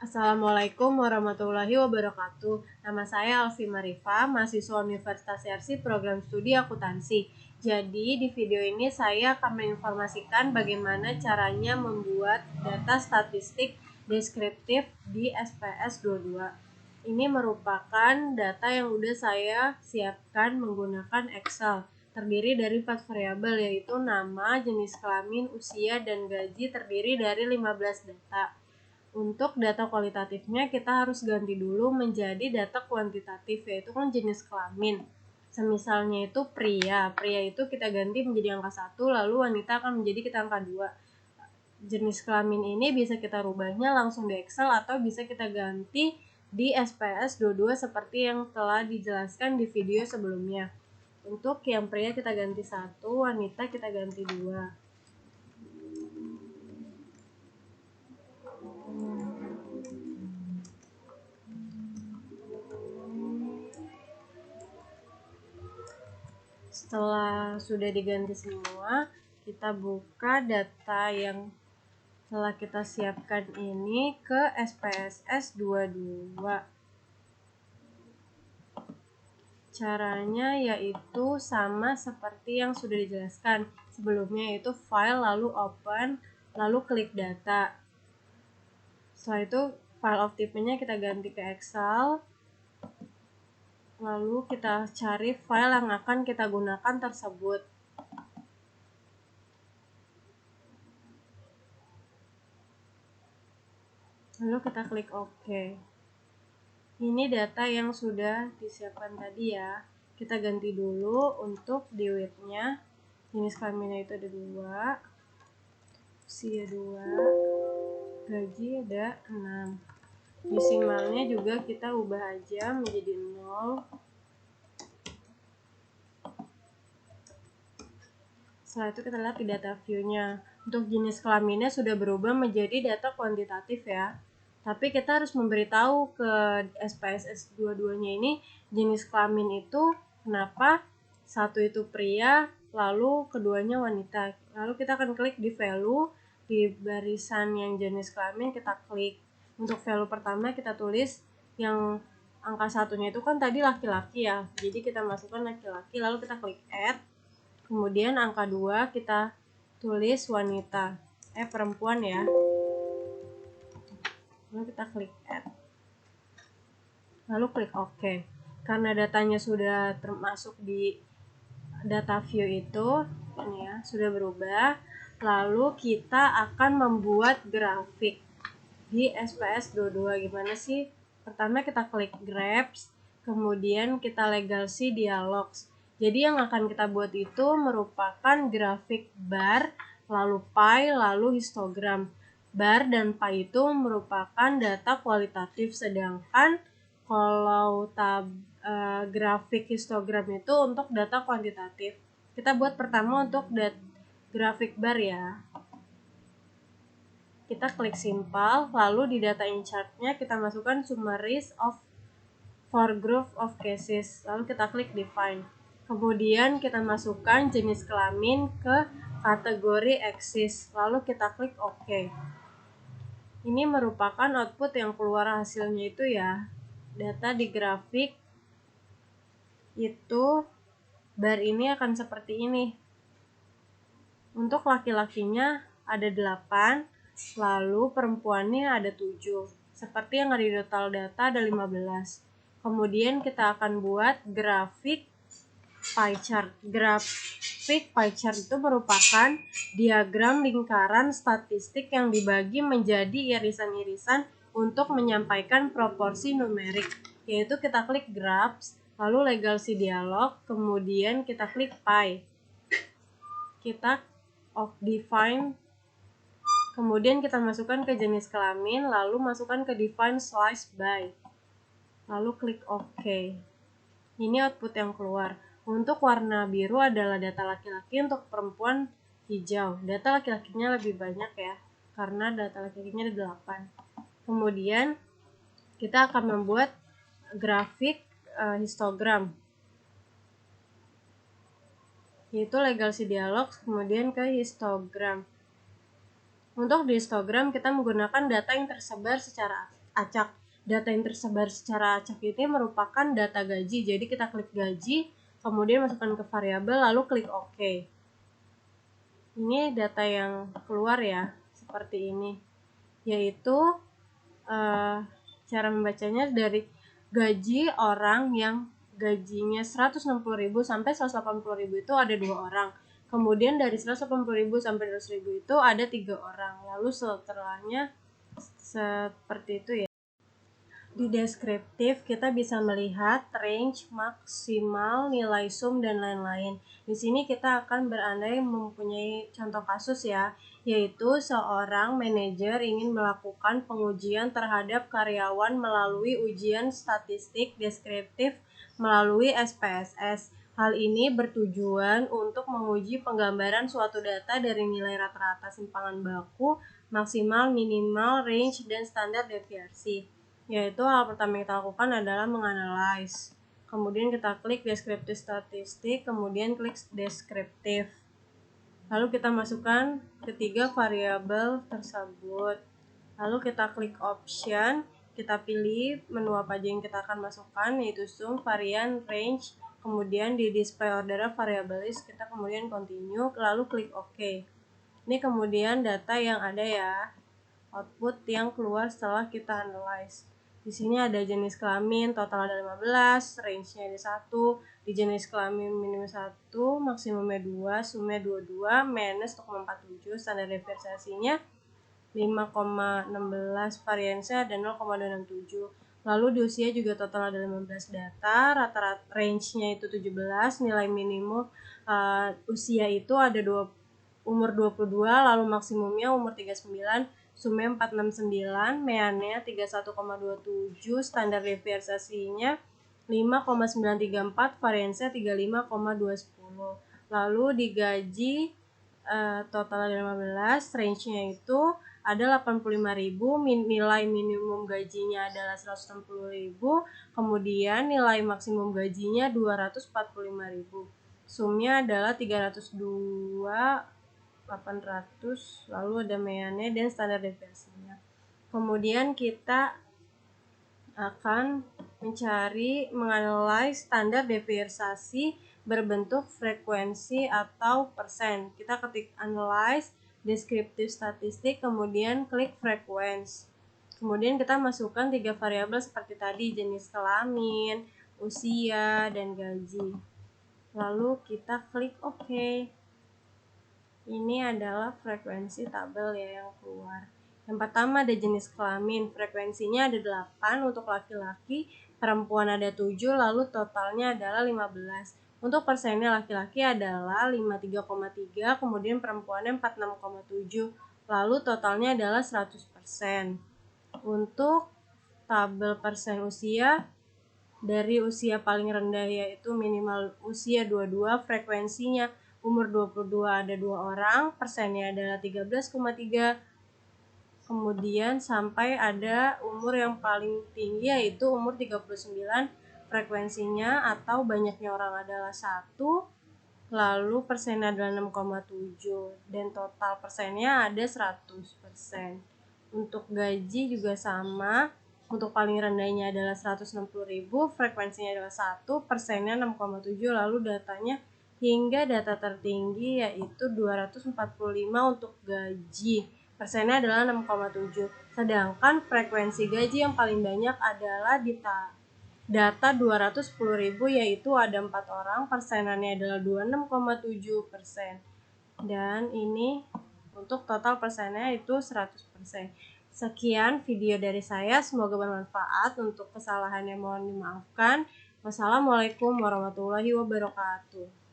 Assalamualaikum warahmatullahi wabarakatuh. Nama saya Alfi Marifa, mahasiswa Universitas Yarsi Program Studi Akuntansi. Jadi di video ini saya akan menginformasikan bagaimana caranya membuat data statistik deskriptif di SPS 22. Ini merupakan data yang udah saya siapkan menggunakan Excel. Terdiri dari 4 variabel yaitu nama, jenis kelamin, usia, dan gaji terdiri dari 15 data. Untuk data kualitatifnya kita harus ganti dulu menjadi data kuantitatif, yaitu kan jenis kelamin. Semisalnya itu pria itu kita ganti menjadi angka 1, lalu wanita akan menjadi kita angka 2. Jenis kelamin ini bisa kita rubahnya langsung di Excel atau bisa kita ganti di SPS 22 seperti yang telah dijelaskan di video sebelumnya. Untuk yang pria kita ganti 1, wanita kita ganti 2. Setelah sudah diganti semua, kita buka data yang telah kita siapkan ini ke SPSS 22. Caranya yaitu sama seperti yang sudah dijelaskan sebelumnya, yaitu file, lalu open, lalu klik data. Setelah itu file of type-nya kita ganti ke Excel. Lalu kita cari file yang akan kita gunakan tersebut. Lalu kita klik OK. Ini data yang sudah disiapkan tadi ya. Kita ganti dulu untuk di width-nya. Jenis kelaminnya itu ada 2. Usia 2. Gaji ada 6. Desimalnya juga kita ubah aja menjadi 0. Setelah itu kita lihat di data view-nya. Untuk jenis kelaminnya sudah berubah menjadi data kuantitatif ya. Tapi kita harus memberitahu ke SPSS 22-nya ini jenis kelamin itu kenapa satu itu pria, lalu keduanya wanita. Lalu kita akan klik di value, di barisan yang jenis kelamin kita klik. Untuk value pertama kita tulis yang angka satunya itu kan tadi laki-laki ya. Jadi kita masukkan laki-laki, lalu kita klik add. Kemudian angka 2 kita tulis wanita, perempuan ya. Lalu kita klik add. Lalu klik OK. Karena datanya sudah termasuk di data view itu, ini ya, sudah berubah. Lalu kita akan membuat grafik di SPS 22. Gimana sih? Pertama kita klik Graphs, kemudian kita legacy dialogs. Jadi yang akan kita buat itu merupakan grafik bar, lalu pie, lalu histogram. Bar dan pie itu merupakan data kualitatif, sedangkan kalau grafik histogram itu untuk data kuantitatif. Kita buat pertama untuk grafik bar ya. Kita klik simple, lalu di data in chart-nya kita masukkan summaries of for group of cases, lalu kita klik define. Kemudian kita masukkan jenis kelamin ke kategori axis, lalu kita klik OK. Ini merupakan output yang keluar hasilnya itu ya. Data di grafik itu bar ini akan seperti ini. Untuk laki-lakinya ada 8, lalu perempuannya ada 7. Seperti yang ada di total data ada 15. Kemudian kita akan buat grafik pie chart. Grafik pie chart itu merupakan diagram lingkaran statistik yang dibagi menjadi irisan-irisan untuk menyampaikan proporsi numerik. Yaitu kita klik graphs, lalu legacy dialog, kemudian kita klik pie. Kita define, kemudian kita masukkan ke jenis kelamin, lalu masukkan ke define slice by, lalu klik OK. Ini output yang keluar. Untuk warna biru adalah data laki-laki, untuk perempuan hijau. Data laki-lakinya lebih banyak ya, karena data laki-lakinya ada 8. Kemudian kita akan membuat grafik histogram, yaitu legacy dialog, kemudian ke histogram. Untuk di histogram kita menggunakan data yang tersebar secara acak. Data yang tersebar secara acak ini merupakan data gaji. Jadi kita klik gaji, kemudian masukkan ke variabel, lalu klik OK. Ini data yang keluar ya, seperti ini. Yaitu cara membacanya dari gaji orang yang gajinya 160.000 sampai 180.000 itu ada 2 orang. Kemudian dari 180.000 sampai 200.000 itu ada 3 orang. Lalu setelahnya seperti itu ya. Di deskriptif kita bisa melihat range, maksimal, nilai sum, dan lain-lain. Di sini kita akan berandai mempunyai contoh kasus ya, yaitu seorang manajer ingin melakukan pengujian terhadap karyawan melalui ujian statistik deskriptif melalui SPSS. Hal ini bertujuan untuk menguji penggambaran suatu data dari nilai rata-rata simpangan baku, maksimal, minimal, range, dan standar deviasi. Yaitu hal pertama yang kita lakukan adalah menganalize. Kemudian kita klik deskriptif statistik, kemudian klik deskriptif. Lalu kita masukkan ketiga variabel tersebut. Lalu kita klik option, kita pilih menu apa aja yang kita akan masukkan, yaitu sum, varian, range, kemudian di display order variable list kita kemudian continue, lalu klik OK. Ini kemudian data yang ada ya, output yang keluar setelah kita analyze. Di sini ada jenis kelamin, total ada 15, range-nya ada 1, di jenis kelamin minimum 1, maksimumnya 2, sumnya 22, minus 0,47, standar deviasinya 5,16, variansnya ada 0,267. Lalu di usia juga total ada 15 data, rata-rata range-nya itu 17, nilai minimum usia itu ada umur 22, lalu maksimumnya umur 39, sumnya 469, meannya 31,27, standar deviasinya 5,934, variansnya 35,210. Lalu digaji total ada 15, range-nya itu ada 85.000, nilai minimum gajinya adalah 160.000, kemudian nilai maksimum gajinya 245.000. Sumnya adalah 302, 800, lalu ada meannya dan standar deviasinya. Kemudian kita akan menganalisis standar deviasi berbentuk frekuensi atau persen. Kita ketik analyze, deskriptif statistik, kemudian klik frekuensi. Kemudian kita masukkan 3 variabel seperti tadi, jenis kelamin, usia, dan gaji. Lalu kita klik OK. Ini adalah frekuensi tabel ya yang keluar. Yang pertama ada jenis kelamin, frekuensinya ada 8 untuk laki-laki, perempuan ada 7, lalu totalnya adalah 15. Untuk persennya laki-laki adalah 53,3, kemudian perempuannya 46,7, lalu totalnya adalah 100%. Untuk tabel persen usia, dari usia paling rendah yaitu minimal usia 22, frekuensinya umur 22 ada 2 orang, persennya adalah 13,3, kemudian sampai ada umur yang paling tinggi yaitu umur 39, frekuensinya atau banyaknya orang adalah 1, lalu persennya adalah 6,7, dan total persennya ada 100%. Untuk gaji juga sama, untuk paling rendahnya adalah 160.000, frekuensinya adalah 1, persennya 6,7, lalu datanya hingga data tertinggi yaitu 245 untuk gaji. Persennya adalah 6,7. Sedangkan frekuensi gaji yang paling banyak adalah di data 210.000 yaitu ada 4 orang, persenannya adalah 26,7%. Dan ini untuk total persennya itu 100%. Sekian video dari saya, semoga bermanfaat. Untuk kesalahannya mohon dimaafkan. Wassalamualaikum warahmatullahi wabarakatuh.